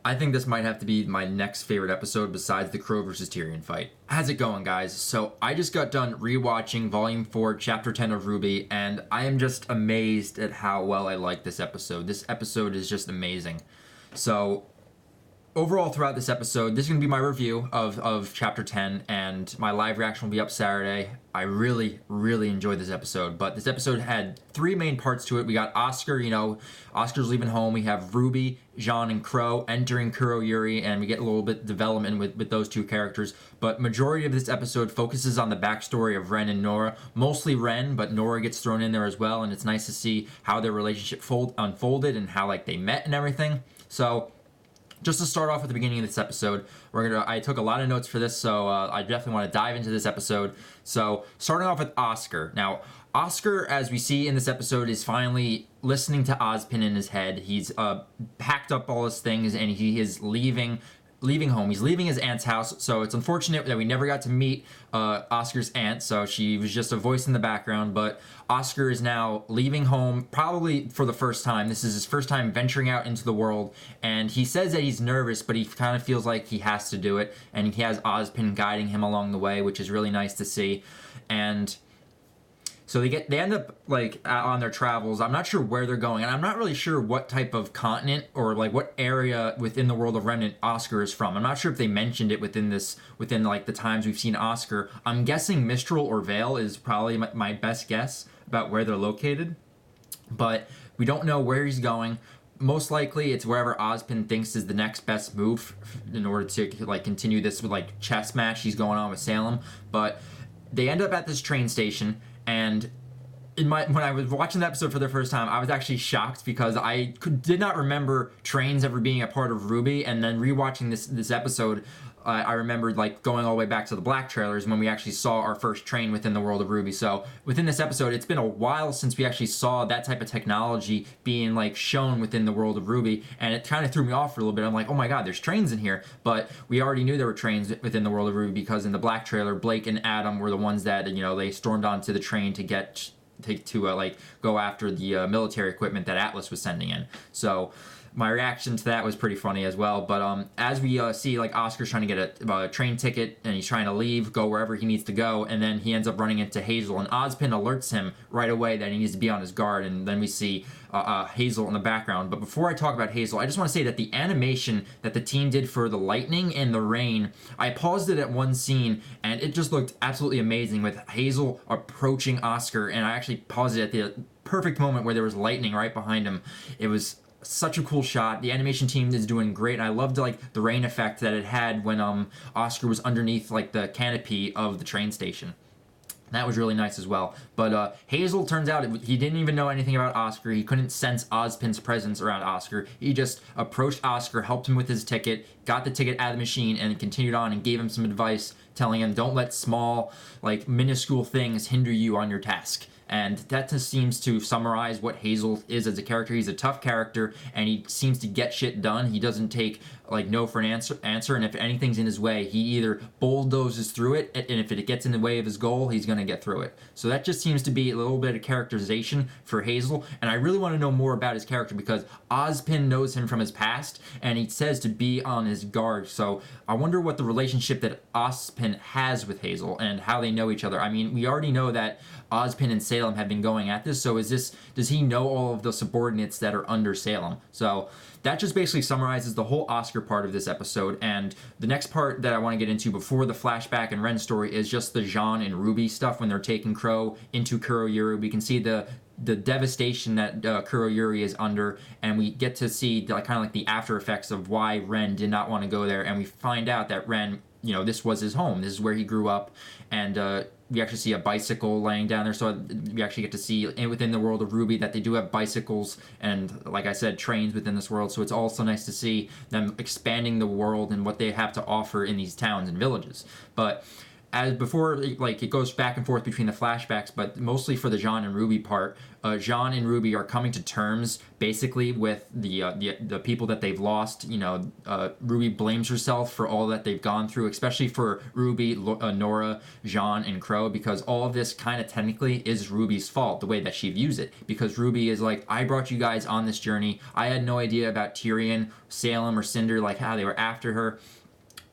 I think this might have to be my next favorite episode besides the Qrow versus Tyrion fight. How's it going, guys? So I just got done rewatching Volume 4, Chapter 10 of RWBY, and I am just amazed at how well I like this episode. This episode is just amazing. So overall, throughout this episode, this is going to be my review of Chapter 10, and my live reaction will be up Saturday. I really, really enjoyed this episode, but this episode had three main parts to it. We got Oscar, Oscar's leaving home. We have RWBY, Jaune, and Qrow entering Kuroyuri, and we get a little bit of development with those two characters. But majority of this episode focuses on the backstory of Ren and Nora. Mostly Ren, but Nora gets thrown in there as well, and it's nice to see how their relationship unfolded and how they met and everything. So just to start off at the beginning of this episode, I took a lot of notes for this, so I definitely want to dive into this episode. So starting off with Oscar. Now, Oscar, as we see in this episode, is finally listening to Ozpin in his head. He's packed up all his things, and he is leaving home. He's leaving his aunt's house, so it's unfortunate that we never got to meet Oscar's aunt, so she was just a voice in the background, but Oscar is now leaving home, probably for the first time. This is his first time venturing out into the world, and he says that he's nervous, but he kind of feels like he has to do it, and he has Ozpin guiding him along the way, which is really nice to see. And so they end up on their travels. I'm not sure where they're going, and I'm not really sure what type of continent or what area within the world of Ren and Oscar is from. I'm not sure if they mentioned it within the times we've seen Oscar. I'm guessing Mistral or Vale is probably my best guess about where they're located, but we don't know where he's going. Most likely, it's wherever Ozpin thinks is the next best move in order to continue this chess match he's going on with Salem. But they end up at this train station. And when I was watching the episode for the first time, I was actually shocked because I did not remember trains ever being a part of RWBY. And then rewatching this episode, I remembered going all the way back to the Black trailers when we actually saw our first train within the world of RWBY. So within this episode, it's been a while since we actually saw that type of technology being shown within the world of RWBY, and it kind of threw me off for a little bit. I'm like, oh my god, there's trains in here, but we already knew there were trains within the world of RWBY because in the Black trailer, Blake and Adam were the ones that they stormed onto the train to go after the military equipment that Atlas was sending in. So my reaction to that was pretty funny as well. But as we see, Oscar's trying to get a train ticket, and he's trying to leave, go wherever he needs to go, and then he ends up running into Hazel, and Ozpin alerts him right away that he needs to be on his guard, and then we see Hazel in the background. But before I talk about Hazel, I just want to say that the animation that the team did for the lightning and the rain, I paused it at one scene, and it just looked absolutely amazing with Hazel approaching Oscar, and I actually paused it at the perfect moment where there was lightning right behind him. It was such a cool shot. The animation team is doing great, and I loved the rain effect that it had when Oscar was underneath the canopy of the train station. That was really nice as well. But Hazel, turns out he didn't even know anything about Oscar. He couldn't sense Ozpin's presence around Oscar. He just approached Oscar, helped him with his ticket, got the ticket out of the machine, and continued on and gave him some advice, telling him don't let small, minuscule things hinder you on your task. And that just seems to summarize what Hazel is as a character. He's a tough character, and he seems to get shit done. He doesn't take no for an answer, and if anything's in his way, he either bulldozes through it, and if it gets in the way of his goal, he's going to get through it. So that just seems to be a little bit of characterization for Hazel, and I really want to know more about his character because Ozpin knows him from his past, and he says to be on his guard. So I wonder what the relationship that Ozpin has with Hazel and how they know each other. I mean, we already know that Ozpin and Salem have been going at this, so does he know all of the subordinates that are under Salem? So that just basically summarizes the whole Oscar part of this episode, and the next part that I want to get into before the flashback and Ren story is just the Jaune and RWBY stuff when they're taking Qrow into Kuroyuri. We can see the devastation that Kuroyuri is under, and we get to see the after effects of why Ren did not want to go there, and we find out that Ren, this was his home. This is where he grew up, and we actually see a bicycle laying down there, so we actually get to see within the world of RWBY that they do have bicycles and, like I said, trains within this world, so it's also nice to see them expanding the world and what they have to offer in these towns and villages. But as before, like, it goes back and forth between the flashbacks, but mostly for the Jaune and RWBY part, Jaune and RWBY are coming to terms basically with the people that they've lost. You know, RWBY blames herself for all that they've gone through, especially for RWBY, Nora, Jaune, and Qrow, because all of this kind of technically is RWBY's fault, the way that she views it. Because RWBY is like, I brought you guys on this journey. I had no idea about Tyrion, Salem, or Cinder, like how they were after her.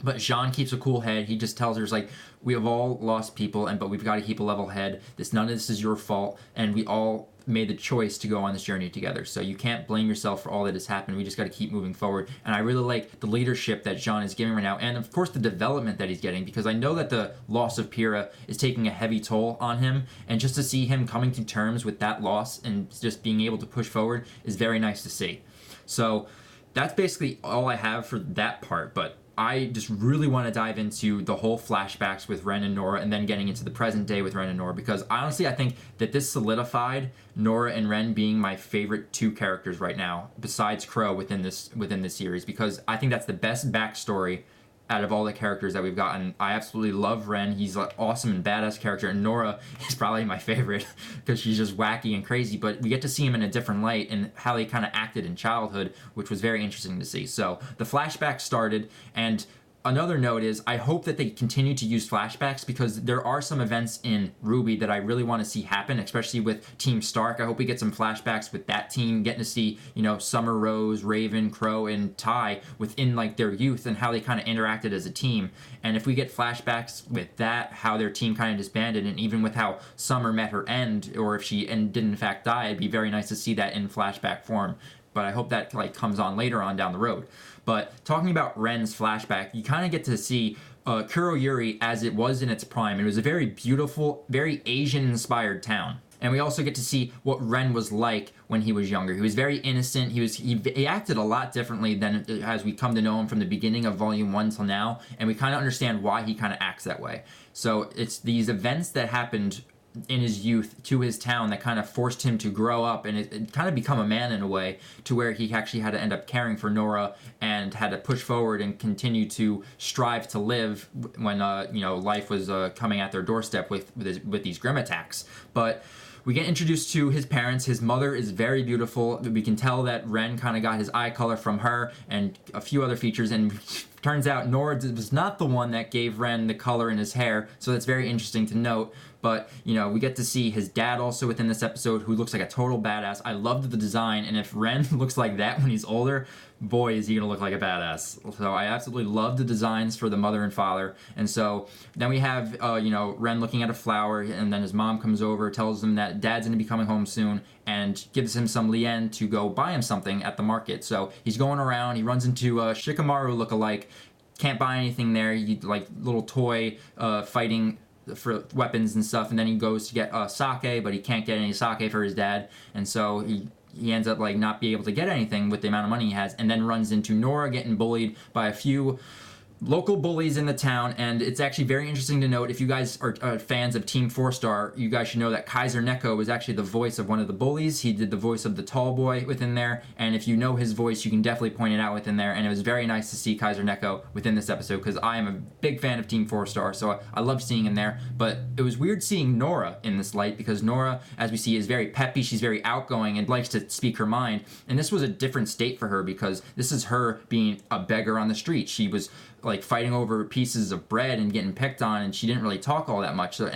But Jaune keeps a cool head. He just tells her, like, we have all lost people, but we've got to keep a level head. None of this is your fault, and we all made the choice to go on this journey together. So you can't blame yourself for all that has happened. We just got to keep moving forward. And I really like the leadership that Jaune is giving right now, and of course the development that he's getting, because I know that the loss of Pyrrha is taking a heavy toll on him, and just to see him coming to terms with that loss and just being able to push forward is very nice to see. So that's basically all I have for that part, but I just really want to dive into the whole flashbacks with Ren and Nora, and then getting into the present day with Ren and Nora, because honestly I think that this solidified Nora and Ren being my favorite two characters right now, besides Qrow within this series, because I think that's the best backstory out of all the characters that we've gotten. I absolutely love Ren. He's an awesome and badass character, and Nora is probably my favorite because she's just wacky and crazy, but we get to see him in a different light and how they kind of acted in childhood, which was very interesting to see. So the flashback started, and another note is I hope that they continue to use flashbacks, because there are some events in RWBY that I really want to see happen, especially with Team Stark. I hope we get some flashbacks with that team, getting to see, you know, Summer, Rose, Raven, Qrow, and Ty within like their youth and how they kind of interacted as a team. And if we get flashbacks with that, how their team kind of disbanded, and even with how Summer met her end, or if she did in fact die, it'd be very nice to see that in flashback form. But I hope that like comes on later on down the road. But talking about Ren's flashback, you kind of get to see Kuroyuri as it was in its prime. It was a very beautiful, very Asian-inspired town. And we also get to see what Ren was like when he was younger. He was very innocent. He acted a lot differently than as we come to know him from the beginning of Volume 1 till now. And we kind of understand why he kind of acts that way. So it's these events that happened in his youth to his town that kind of forced him to grow up and it kind of become a man in a way, to where he actually had to end up caring for Nora and had to push forward and continue to strive to live when you know, life was coming at their doorstep with these Grimm attacks. But we get introduced to his parents. His mother is very beautiful. We can tell that Ren kind of got his eye color from her and a few other features, and turns out Nora was not the one that gave Ren the color in his hair, so that's very interesting to note. But, you know, we get to see his dad also within this episode, who looks like a total badass. I loved the design, and if Ren looks like that when he's older, boy, is he gonna look like a badass. So I absolutely love the designs for the mother and father. And so then we have, you know, Ren looking at a flower, and then his mom comes over, tells him that dad's gonna be coming home soon, and gives him some lien to go buy him something at the market. So he's going around, he runs into a Shikamaru look-alike, can't buy anything there, like little toy fighting for weapons and stuff, and then he goes to get sake, but he can't get any sake for his dad, and so he ends up like not being able to get anything with the amount of money he has, and then runs into Nora getting bullied by a few local bullies in the town. And it's actually very interesting to note, if you guys are fans of Team 4-Star, you guys should know that Kaiser Neko was actually the voice of one of the bullies. He did the voice of the tall boy within there, and if you know his voice, you can definitely point it out within there. And it was very nice to see Kaiser Neko within this episode, because I am a big fan of Team 4-Star, so I love seeing him there. But it was weird seeing Nora in this light, because Nora, as we see, is very peppy, she's very outgoing, and likes to speak her mind. And this was a different state for her, because this is her being a beggar on the street. She was like fighting over pieces of bread and getting picked on, and she didn't really talk all that much. But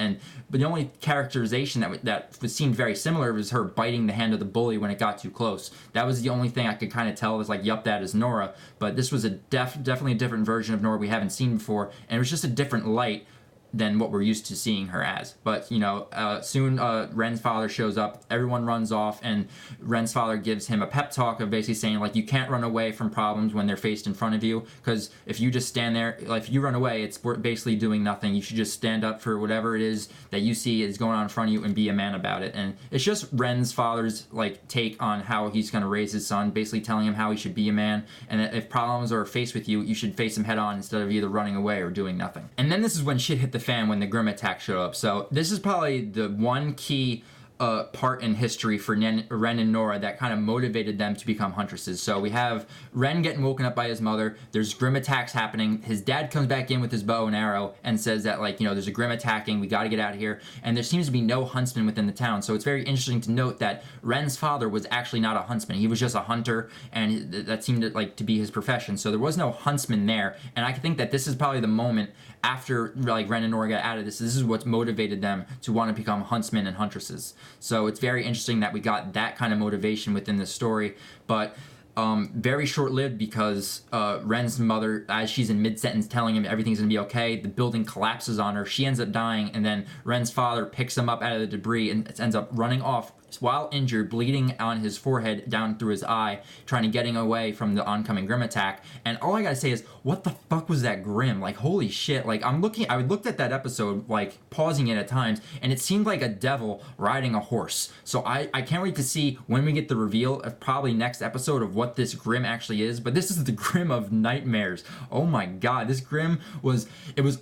the only characterization that seemed very similar was her biting the hand of the bully when it got too close. That was the only thing I could kind of tell was like, yup, that is Nora. But this was definitely a different version of Nora we haven't seen before, and it was just a different light than what we're used to seeing her as. But, you know, soon Ren's father shows up, everyone runs off, and Ren's father gives him a pep talk of basically saying, like, you can't run away from problems when they're faced in front of you, because if you just stand there, like, if you run away, it's basically doing nothing. You should just stand up for whatever it is that you see is going on in front of you and be a man about it. And it's just Ren's father's, like, take on how he's going to raise his son, basically telling him how he should be a man, and that if problems are faced with you, you should face them head on instead of either running away or doing nothing. And then this is when shit hit the fan, when the Grimm attack showed up. So this is probably the one key a part in history for Ren and Nora that kind of motivated them to become huntresses. So we have Ren getting woken up by his mother. There's Grimm attacks happening. His dad comes back in with his bow and arrow and says that, like, you know, there's a Grimm attacking. We got to get out of here. And there seems to be no huntsman within the town. So it's very interesting to note that Ren's father was actually not a huntsman. He was just a hunter, and that seemed to be his profession. So there was no huntsman there. And I think that this is probably the moment after, like, Ren and Nora got out of this. This is what motivated them to want to become huntsmen and huntresses. So it's very interesting that we got that kind of motivation within the story, but very short-lived, because Ren's mother, as she's in mid-sentence telling him everything's gonna be okay, the building collapses on her. She ends up dying, and then Ren's father picks him up out of the debris and ends up running off while injured, bleeding on his forehead down through his eye, trying to getting away from the oncoming Grimm attack. And all I gotta say is, what the fuck was that Grimm? Like, holy shit. Like, I looked at that episode, like, pausing it at times, and it seemed like a devil riding a horse. So I can't wait to see when we get the reveal of probably next episode of what this Grimm actually is. But this is the Grimm of nightmares. Oh my god, this Grimm was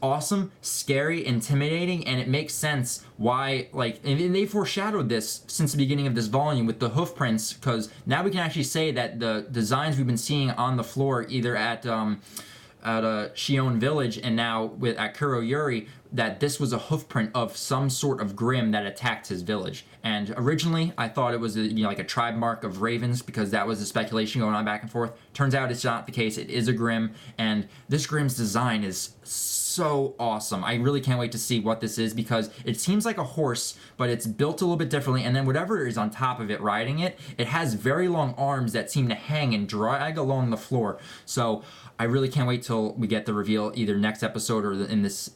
awesome, scary, intimidating, and it makes sense why, like, and they foreshadowed this since the beginning of this volume with the hoof prints, because now we can actually say that the designs we've been seeing on the floor, either at Jaune village and now at Kuroyuri, that this was a hoof print of some sort of Grimm that attacked his village. And originally I thought it was like a tribe mark of ravens, because that was the speculation going on back and forth. Turns out it's not the case. It is a Grimm, and this Grimm's design is so awesome. I really can't wait to see what this is, because it seems like a horse, but it's built a little bit differently, and then whatever is on top of it riding it, it has very long arms that seem to hang and drag along the floor. So I really can't wait till we get the reveal, either next episode or in this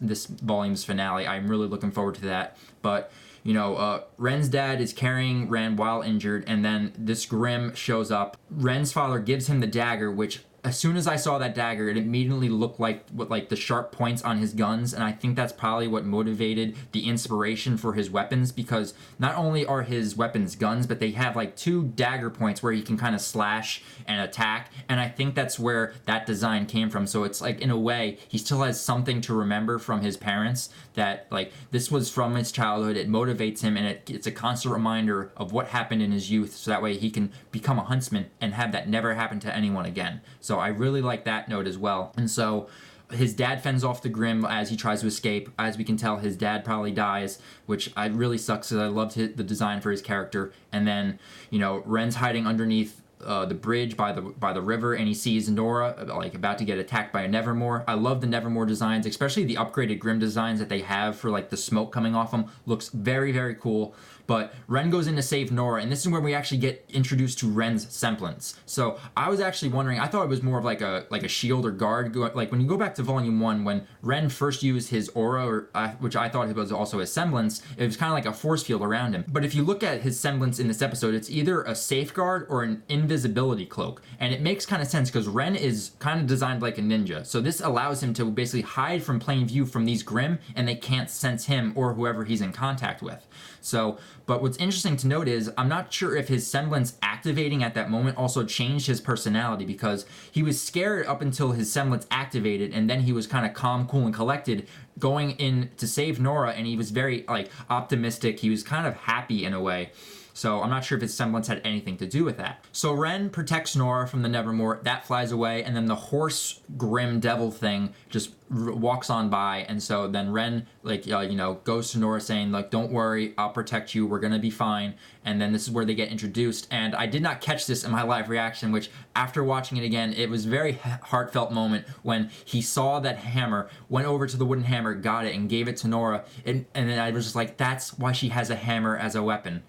volume's finale. I'm really looking forward to that. But you know, Ren's dad is carrying Ren while injured, and then this Grimm shows up. Ren's father gives him the dagger, which, as soon as I saw that dagger, it immediately looked like the sharp points on his guns, and I think that's probably what motivated the inspiration for his weapons, because not only are his weapons guns, but they have like 2 dagger points where he can kind of slash and attack, and I think that's where that design came from. So it's like, in a way, he still has something to remember from his parents, that like this was from his childhood. It motivates him, and it's a constant reminder of what happened in his youth, so that way he can become a huntsman and have that never happen to anyone again. So I really like that note as well. And so his dad fends off the Grimm as he tries to escape. As we can tell, his dad probably dies, which really sucks, because I loved the design for his character. And then, you know, Ren's hiding underneath the bridge by the river, and he sees Nora like about to get attacked by a Nevermore. I love the Nevermore designs, especially the upgraded Grimm designs that they have for like the smoke coming off them. Looks very, very cool. But Ren goes in to save Nora, and this is where we actually get introduced to Ren's semblance. So I was actually wondering, I thought it was more of like a shield or guard. Like when you go back to Volume 1, when Ren first used his aura, which I thought was also his semblance, it was kind of like a force field around him. But if you look at his semblance in this episode, it's either a safeguard or an invisibility cloak. And it makes kind of sense, because Ren is kind of designed like a ninja. So this allows him to basically hide from plain view from these Grimm, and they can't sense him or whoever he's in contact with. So, but what's interesting to note is, I'm not sure if his semblance activating at that moment also changed his personality, because he was scared up until his semblance activated, and then he was kind of calm, cool, and collected going in to save Nora, and he was very like optimistic. He was kind of happy in a way. So I'm not sure if his semblance had anything to do with that. So Ren protects Nora from the Nevermore. That flies away, and then the horse Grimm devil thing just walks on by. And so then Ren, like, you know, goes to Nora saying, like, don't worry, I'll protect you. We're going to be fine. And then this is where they get introduced. And I did not catch this in my live reaction, which after watching it again, it was a very heartfelt moment when he saw that hammer, went over to the wooden hammer, got it, and gave it to Nora. And then I was just like, that's why she has a hammer as a weapon.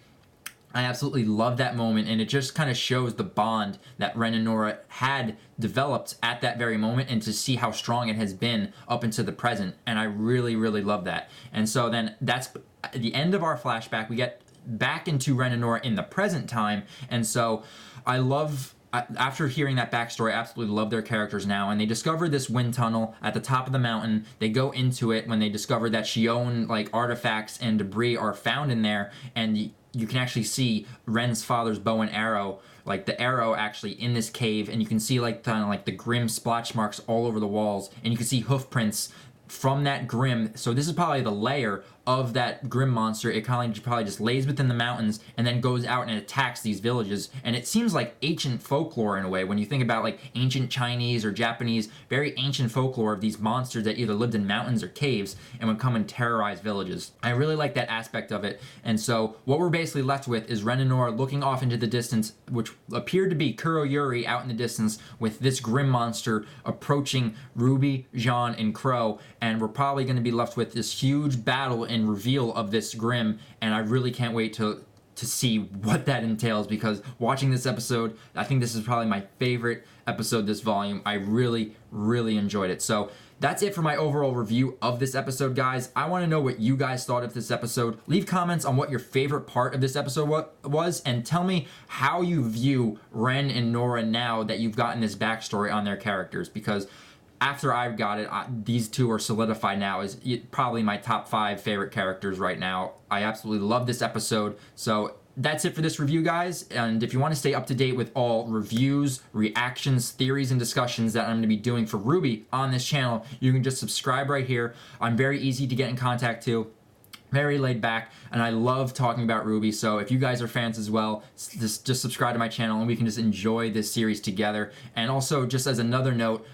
I absolutely love that moment, and it just kind of shows the bond that Ren and Nora had developed at that very moment, and to see how strong it has been up into the present, and I really, really love that. And so then that's the end of our flashback. We get back into Ren and Nora in the present time, and so I love... After hearing that backstory, I absolutely love their characters now, and they discover this wind tunnel at the top of the mountain. They go into it when they discover that Jaune, like, artifacts and debris are found in there, and you can actually see Ren's father's bow and arrow, like the arrow actually in this cave, and you can see like kind of like the Grimm splotch marks all over the walls, and you can see hoof prints from that Grimm. So this is probably the lair of that Grimm monster, it kind of probably just lays within the mountains and then goes out and attacks these villages. And it seems like ancient folklore in a way when you think about like ancient Chinese or Japanese, very ancient folklore of these monsters that either lived in mountains or caves and would come and terrorize villages. I really like that aspect of it. And so what we're basically left with is Ren and Nora looking off into the distance, which appeared to be Kuroyuri out in the distance, with this Grimm monster approaching RWBY, Jaune, and Qrow. And we're probably going to be left with this huge battle and reveal of this Grimm, and I really can't wait to see what that entails, because watching this episode, I think this is probably my favorite episode this volume. I really enjoyed it. So that's it for my overall review of this episode, guys. I want to know what you guys thought of this episode. Leave comments on what your favorite part of this episode was, and tell me how you view Ren and Nora now that you've gotten this backstory on their characters, because after I've got it, these two are solidified now as probably my top 5 favorite characters right now. I absolutely love this episode. So that's it for this review, guys. And if you want to stay up to date with all reviews, reactions, theories, and discussions that I'm going to be doing for RWBY on this channel, you can just subscribe right here. I'm very easy to get in contact to. Very laid back, and I love talking about RWBY. So if you guys are fans as well, just subscribe to my channel and we can just enjoy this series together. And also, just as another note,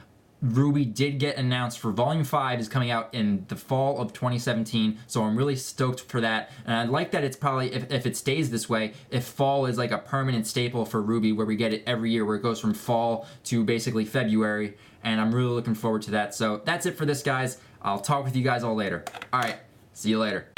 RWBY did get announced for Volume 5 is coming out in the fall of 2017, so I'm really stoked for that. And I like that it's probably, if it stays this way, if fall is like a permanent staple for RWBY, where we get it every year, where it goes from fall to basically February, and I'm really looking forward to that. So that's it for this, guys. I'll talk with you guys all later. All right, see you later.